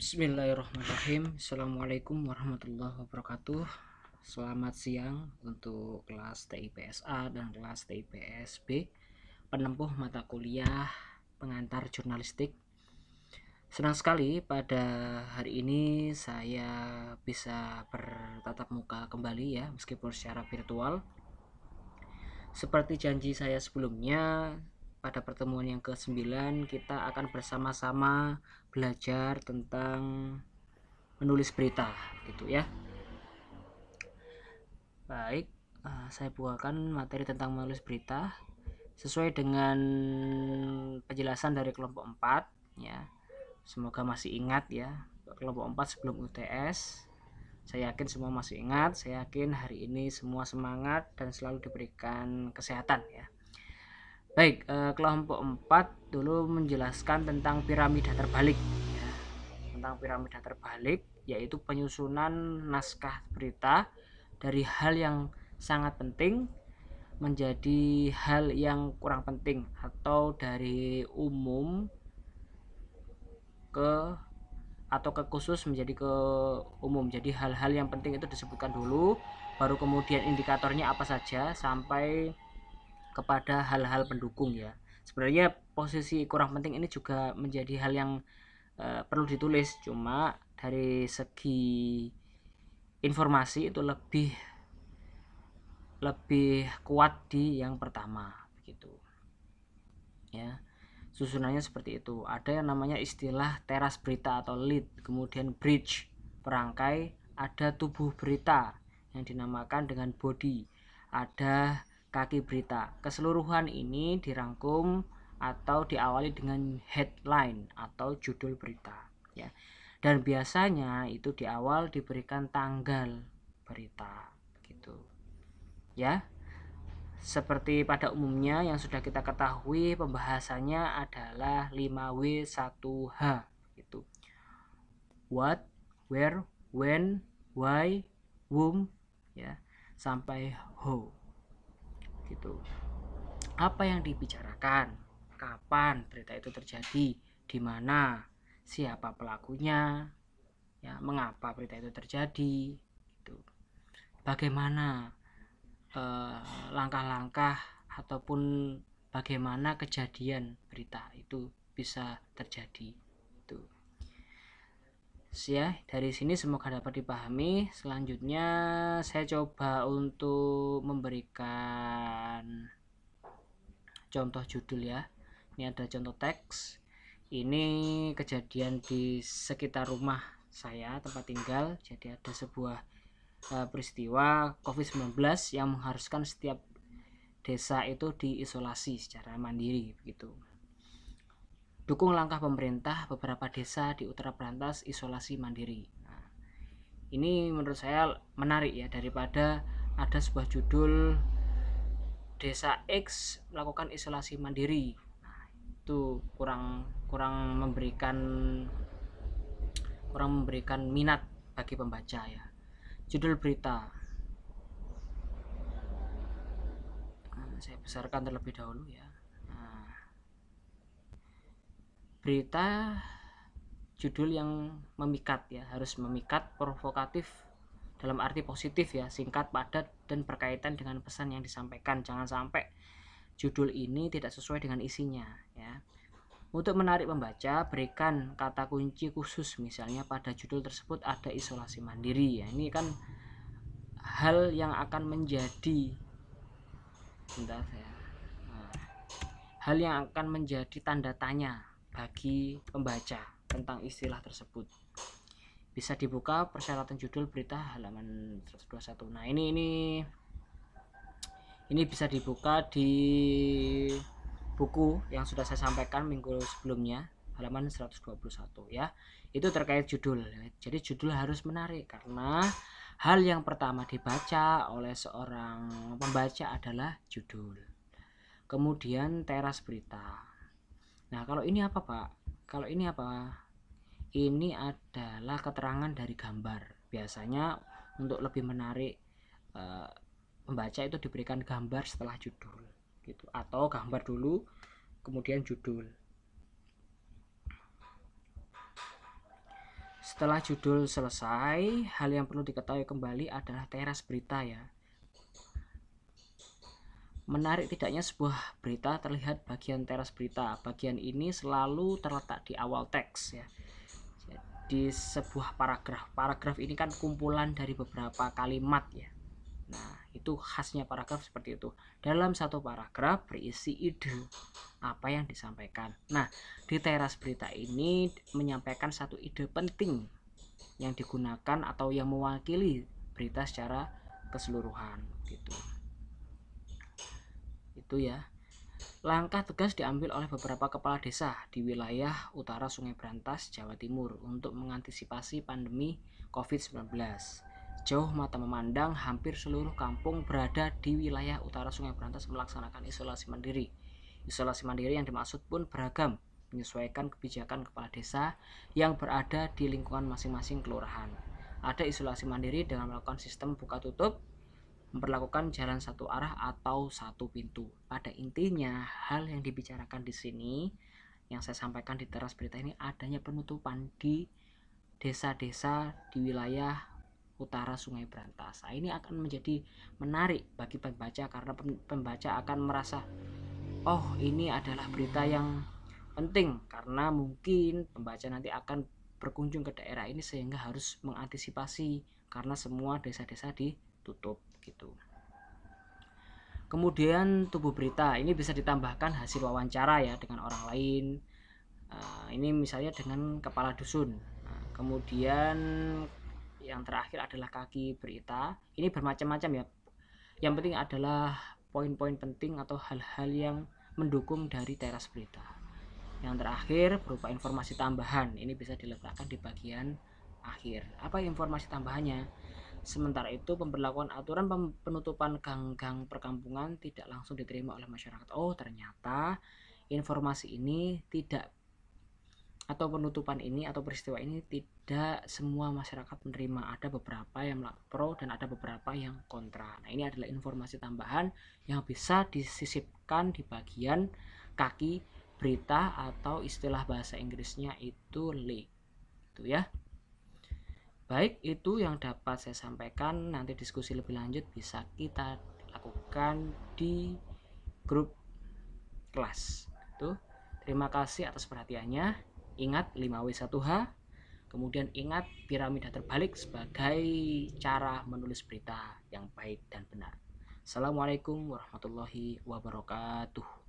Bismillahirrahmanirrahim. Assalamualaikum warahmatullahi wabarakatuh. Selamat siang untuk kelas TIPSA dan kelas TIPSB, penempuh mata kuliah pengantar jurnalistik. Senang sekali pada hari ini saya bisa bertatap muka kembali ya, meskipun secara virtual. Seperti janji saya sebelumnya, pada pertemuan yang ke-9 kita akan bersama-sama belajar tentang menulis berita gitu ya. Baik, saya bukakan materi tentang menulis berita sesuai dengan penjelasan dari kelompok 4 ya. Semoga masih ingat ya, kelompok 4 sebelum UTS. Saya yakin semua masih ingat, saya yakin hari ini semua semangat dan selalu diberikan kesehatan ya. Baik, kelompok 4 dulu menjelaskan tentang piramida terbalik ya. Tentang piramida terbalik, yaitu penyusunan naskah berita dari hal yang sangat penting menjadi hal yang kurang penting, atau dari umum ke khusus menjadi ke umum. Jadi hal-hal yang penting itu disebutkan dulu, baru kemudian indikatornya apa saja sampai kepada hal-hal pendukung ya. Sebenarnya posisi kurang penting ini juga menjadi hal yang perlu ditulis, cuma dari segi informasi itu lebih kuat di yang pertama begitu ya. Susunannya seperti itu. Ada yang namanya istilah teras berita atau lead, kemudian bridge perangkai, ada tubuh berita yang dinamakan dengan body, ada kaki berita. Keseluruhan ini dirangkum atau diawali dengan headline atau judul berita ya. Dan biasanya itu di awal diberikan tanggal berita gitu ya. Seperti pada umumnya yang sudah kita ketahui, pembahasannya adalah 5W1H gitu. What, where, when, why, whom ya, sampai how gitu. Apa yang dibicarakan, kapan berita itu terjadi, di mana, siapa pelakunya ya, mengapa berita itu terjadi gitu. Bagaimana langkah-langkah ataupun bagaimana kejadian berita itu bisa terjadi itu ya. Dari sini semoga dapat dipahami. Selanjutnya saya coba untuk memberikan contoh judul ya. Ini ada contoh teks. Ini kejadian di sekitar rumah saya, tempat tinggal. Jadi ada sebuah peristiwa COVID-19 yang mengharuskan setiap desa itu diisolasi secara mandiri begitu. Dukung langkah pemerintah, beberapa desa di Utara Berantas isolasi mandiri. Nah, ini menurut saya menarik ya, daripada ada sebuah judul desa X melakukan isolasi mandiri. Nah, itu kurang memberikan minat bagi pembaca ya. Judul berita saya besarkan terlebih dahulu ya. Nah, berita judul yang memikat ya, harus memikat, provokatif dalam arti positif ya, singkat, padat, dan berkaitan dengan pesan yang disampaikan. Jangan sampai judul ini tidak sesuai dengan isinya ya. Untuk menarik pembaca, berikan kata kunci khusus, misalnya pada judul tersebut ada isolasi mandiri ya. Ini kan hal yang akan menjadi hal yang akan menjadi tanda tanya bagi pembaca tentang istilah tersebut. Bisa dibuka persyaratan judul berita halaman 121. Nah, ini bisa dibuka di buku yang sudah saya sampaikan minggu sebelumnya, halaman 121 ya. Itu terkait judul. Jadi judul harus menarik karena hal yang pertama dibaca oleh seorang pembaca adalah judul. Kemudian teras berita. Nah, kalau ini apa, Pak? Kalau ini apa? Ini adalah keterangan dari gambar. Biasanya untuk lebih menarik pembaca itu diberikan gambar setelah judul gitu, atau gambar dulu kemudian judul. Setelah judul selesai, hal yang perlu diketahui kembali adalah teras berita ya. Menarik tidaknya sebuah berita terlihat bagian teras berita. Bagian ini selalu terletak di awal teks ya. Di sebuah paragraf. Paragraf ini kan kumpulan dari beberapa kalimat ya. Nah, itu khasnya paragraf seperti itu. Dalam satu paragraf berisi ide apa yang disampaikan. Nah, di teras berita ini menyampaikan satu ide penting yang digunakan atau yang mewakili berita secara keseluruhan gitu. Itu ya. Langkah tegas diambil oleh beberapa kepala desa di wilayah utara Sungai Brantas, Jawa Timur untuk mengantisipasi pandemi COVID-19. Jauh mata memandang, hampir seluruh kampung berada di wilayah utara Sungai Brantas melaksanakan isolasi mandiri. Isolasi mandiri yang dimaksud pun beragam, menyesuaikan kebijakan kepala desa yang berada di lingkungan masing-masing kelurahan. Ada isolasi mandiri dengan melakukan sistem buka tutup, memperlakukan jalan satu arah atau satu pintu. Pada intinya, hal yang dibicarakan di sini yang saya sampaikan di teras berita ini adanya penutupan di desa-desa di wilayah utara Sungai Brantas. Nah, ini akan menjadi menarik bagi pembaca karena pembaca akan merasa, oh ini adalah berita yang penting, karena mungkin pembaca nanti akan berkunjung ke daerah ini sehingga harus mengantisipasi karena semua desa-desa ditutup gitu. Kemudian tubuh berita ini bisa ditambahkan hasil wawancara ya dengan orang lain. Ini misalnya dengan kepala dusun. Kemudian yang terakhir adalah kaki berita. Ini bermacam-macam ya. Yang penting adalah poin-poin penting atau hal-hal yang mendukung dari teras berita. Yang terakhir berupa informasi tambahan. Ini bisa diletakkan di bagian akhir. Apa informasi tambahannya? Sementara itu, pemberlakuan aturan penutupan gang-gang perkampungan tidak langsung diterima oleh masyarakat. Oh, ternyata informasi ini tidak, atau penutupan ini atau peristiwa ini tidak semua masyarakat menerima. Ada beberapa yang pro dan ada beberapa yang kontra. Nah, ini adalah informasi tambahan yang bisa disisipkan di bagian kaki berita atau istilah bahasa Inggrisnya itu link. Itu ya. Baik, itu yang dapat saya sampaikan. Nanti diskusi lebih lanjut bisa kita lakukan di grup kelas. Itu. Terima kasih atas perhatiannya. Ingat 5W1H. Kemudian ingat piramida terbalik sebagai cara menulis berita yang baik dan benar. Assalamualaikum warahmatullahi wabarakatuh.